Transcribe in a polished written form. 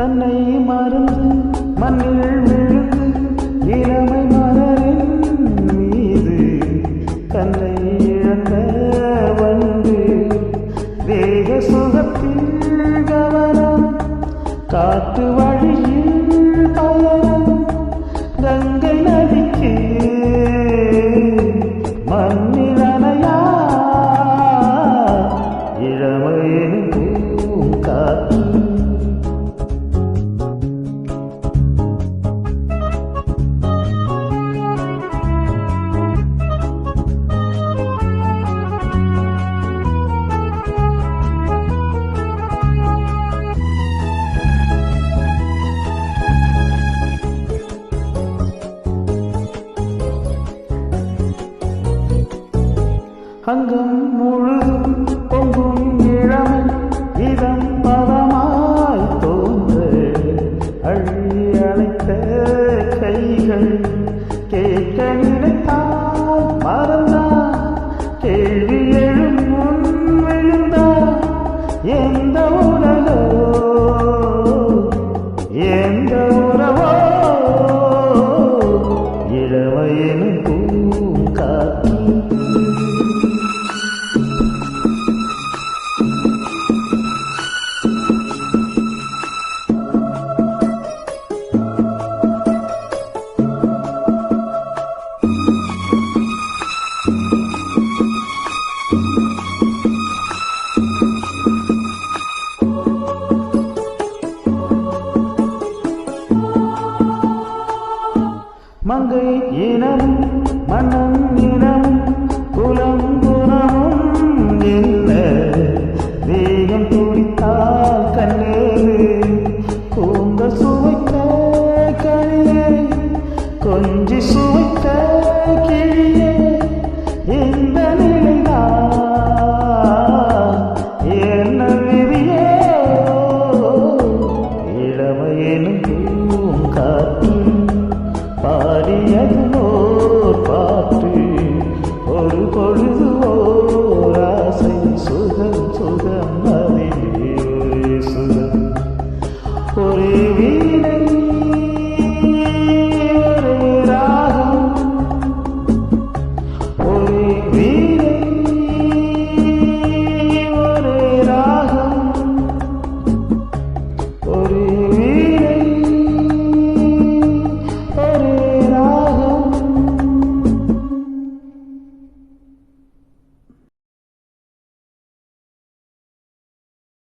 தன்னை மறந்து மண்ணில் விழுந்து இளமை மலரின் மீது தன்னை இழந்த வந்து தேக சுகத்தில் கவனம் காட்டு வழியில் பயணம் கங்கை நதிக்கு மண்ணில் அணையா இளமையின் பூங்காற்று. அங்கம் முழுதும் பொங்கும் இளமை இதம் பதமாய் தோன்ற அள்ளி அழைத்த கைகள் கேட்க நினைத்தால் மறந்தான் கேள்வி எழும் முன் விழுந்தான் எந்த உலகோ எந்த உறவோ இளமையின் பூங்காற்று. மங்கை இனம் மன்னன்